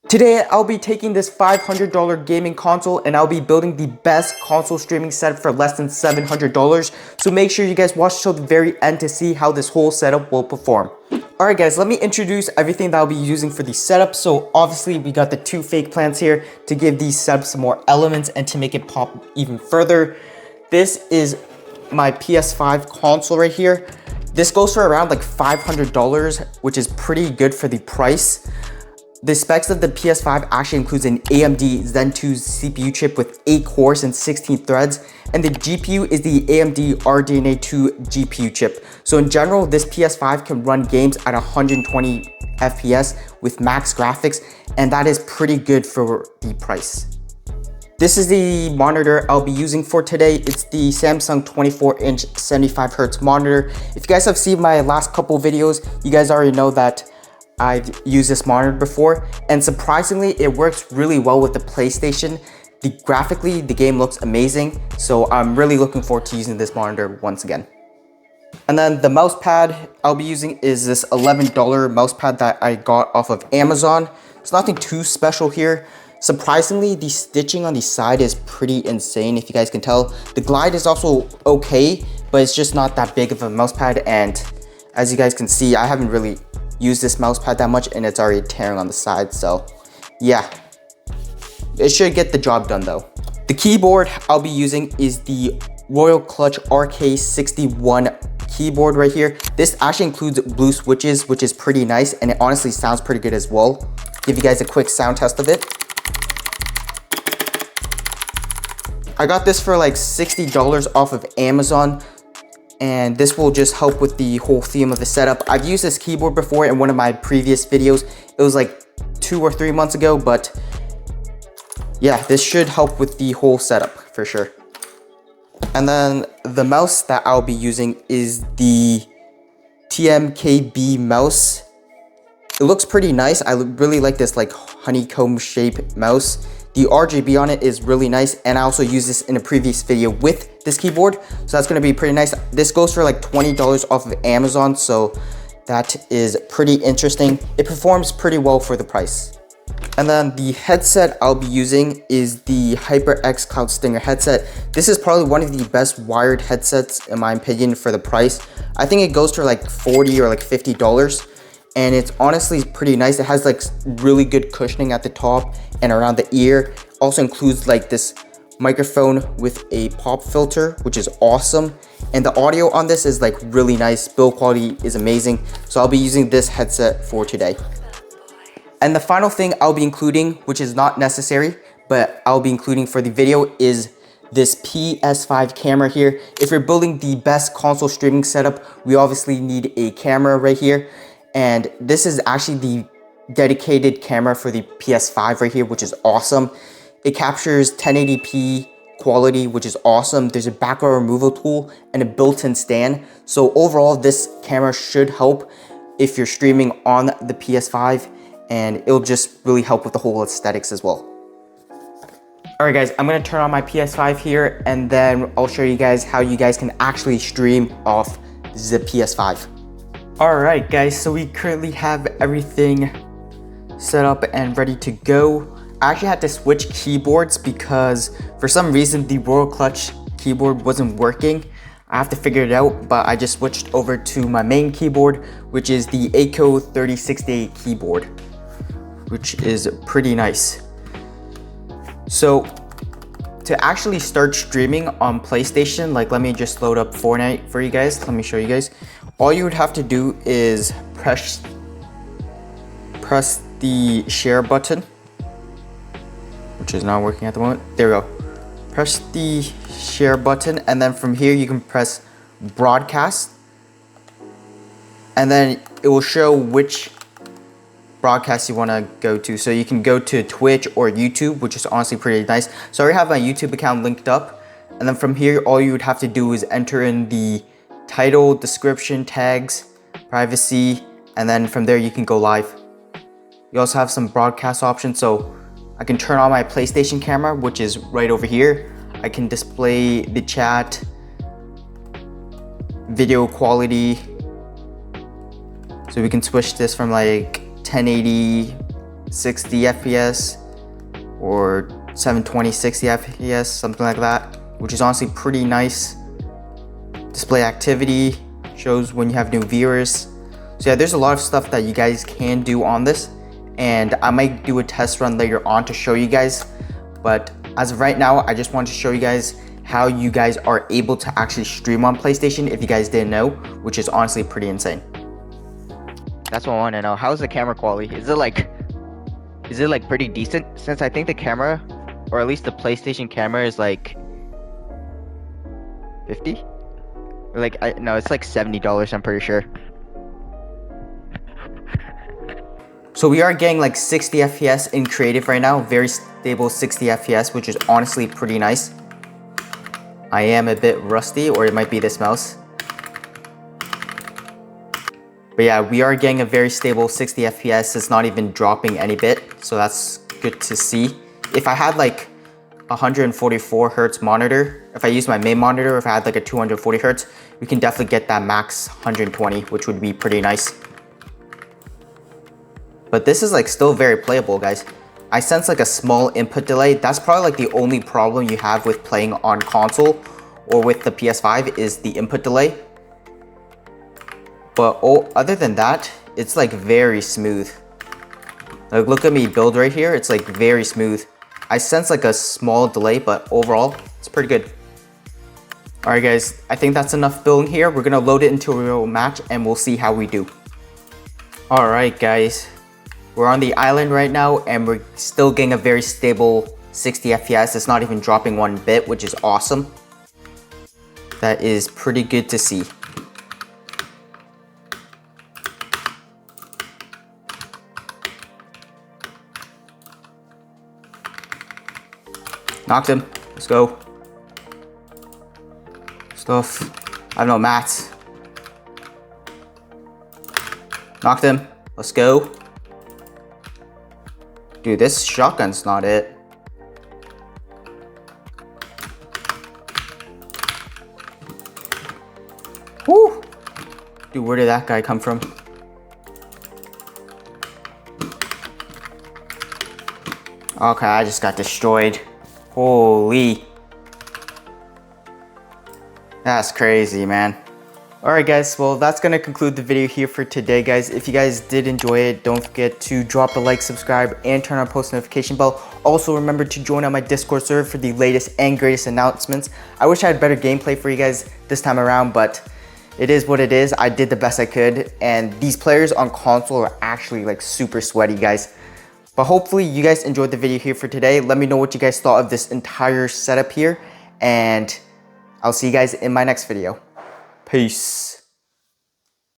Today, I'll be taking this $500 gaming console and I'll be building the best console streaming setup for less than $700. So make sure you guys watch till the very end to see how this whole setup will perform. Alright guys, let me introduce everything that I'll be using for the setup. So obviously we got the two fake plants here to give these setups some more elements and to make it pop even further. This is my PS5 console right here. This goes for around like $500, which is pretty good for the price. The specs of the PS5 actually includes an AMD Zen 2 CPU chip with 8 cores and 16 threads, and the GPU is the AMD RDNA 2 GPU chip. So in general, this PS5 can run games at 120 FPS with max graphics, and that is pretty good for the price. This is the monitor I'll be using for today. It's the Samsung 24-inch 75Hz monitor. If you guys have seen my last couple videos, you guys already know that I've used this monitor before, and surprisingly, it works really well with the PlayStation. Graphically, the game looks amazing, so I'm really looking forward to using this monitor once again. And then the mouse pad I'll be using is this $11 mouse pad that I got off of Amazon. It's nothing too special here. Surprisingly, the stitching on the side is pretty insane, if you guys can tell. The glide is also okay, but it's just not that big of a mouse pad, and as you guys can see, I haven't really used this mouse pad that much and it's already tearing on the side, so yeah. It should get the job done though. The keyboard I'll be using is the Royal Clutch RK61 keyboard right here. This actually includes blue switches, which is pretty nice, and it honestly sounds pretty good as well. Give you guys a quick sound test of it. I got this for like $60 off of Amazon, and this will just help with the whole theme of the setup. I've used this keyboard before in one of my previous videos. It was like 2 or 3 months ago, but yeah, this should help with the whole setup for sure. And then the mouse that I'll be using is the TMKB mouse. It looks pretty nice. I really like this like honeycomb shape mouse. The RGB on it is really nice, and I also used this in a previous video with this keyboard, so that's gonna be pretty nice. This goes for like $20 off of Amazon, so that is pretty interesting. It performs pretty well for the price. And then the headset I'll be using is the HyperX Cloud Stinger headset. This is probably one of the best wired headsets in my opinion for the price. I think it goes for like $40 or like $50. And it's honestly pretty nice. It has like really good cushioning at the top and around the ear. Also includes like this microphone with a pop filter, which is awesome. And the audio on this is like really nice. Build quality is amazing. So I'll be using this headset for today. And the final thing I'll be including, which is not necessary, but I'll be including for the video, is this PS5 camera here. If you're building the best console streaming setup, we obviously need a camera right here. And this is actually the dedicated camera for the PS5 right here, which is awesome. It captures 1080p quality, which is awesome. There's a background removal tool and a built-in stand. So overall, this camera should help if you're streaming on the PS5, and it'll just really help with the whole aesthetics as well. Alright guys, I'm gonna turn on my PS5 here, and then I'll show you guys how you guys can actually stream off the PS5. Alright guys, so we currently have everything set up and ready to go. I actually had to switch keyboards because for some reason the Royal Clutch keyboard wasn't working. I have to figure it out, but I just switched over to my main keyboard, which is the ACO 3068 keyboard, which is pretty nice. So to actually start streaming on PlayStation, like let me just load up Fortnite for you guys. Let me show you guys. All you would have to do is press the share button, which is not working at the moment. There we go. Press the share button, and then from here you can press broadcast, and then it will show which broadcast you want to go to. So you can go to Twitch or YouTube, which is honestly pretty nice. So I already have my YouTube account linked up, and then from here all you would have to do is enter in the title, description, tags, privacy, and then from there you can go live. You also have some broadcast options, so I can turn on my PlayStation camera, which is right over here. I can display the chat, video quality, so we can switch this from like 1080 60 FPS or 720 60 FPS, something like that, which is honestly pretty nice. Display activity shows when you have new viewers. So yeah, there's a lot of stuff that you guys can do on this, and I might do a test run later on to show you guys. But as of right now, I just want to show you guys how you guys are able to actually stream on PlayStation if you guys didn't know, which is honestly pretty insane. That's what I want to know. How's the camera quality? Is it like pretty decent? Since I think the camera, or at least the PlayStation camera, is like 50? Or like, no, it's like $70, I'm pretty sure. So we are getting like 60 FPS in creative right now, very stable 60 FPS, which is honestly pretty nice. I am a bit rusty, or it might be this mouse. But yeah, we are getting a very stable 60 FPS. It's not even dropping any bit, so that's good to see. If I had like 144 Hertz monitor, if I use my main monitor, if I had like a 240 Hertz, we can definitely get that max 120, which would be pretty nice. But this is like still very playable, guys. I sense like a small input delay. That's probably like the only problem you have with playing on console or with the PS5 is the input delay. But other than that, it's like very smooth. Like look at me build right here. It's like very smooth. I sense like a small delay, but overall, it's pretty good. All right, guys, I think that's enough building here. We're gonna load it into a real match and we'll see how we do. All right, guys. We're on the island right now and we're still getting a very stable 60 FPS. It's not even dropping one bit, which is awesome. That is pretty good to see. Knocked him. Let's go. Stuff. I have no mats. Knocked him. Let's go. Dude, this shotgun's not it. Woo! Dude, where did that guy come from? Okay, I just got destroyed. Holy. That's crazy, man. Alright guys, well that's gonna conclude the video here for today, guys. If you guys did enjoy it, don't forget to drop a like, subscribe, and turn on post notification bell. Also remember to join on my Discord server for the latest and greatest announcements. I wish I had better gameplay for you guys this time around, but it is what it is. I did the best I could, and these players on console are actually like super sweaty, guys. But hopefully you guys enjoyed the video here for today. Let me know what you guys thought of this entire setup here, and I'll see you guys in my next video. Peace.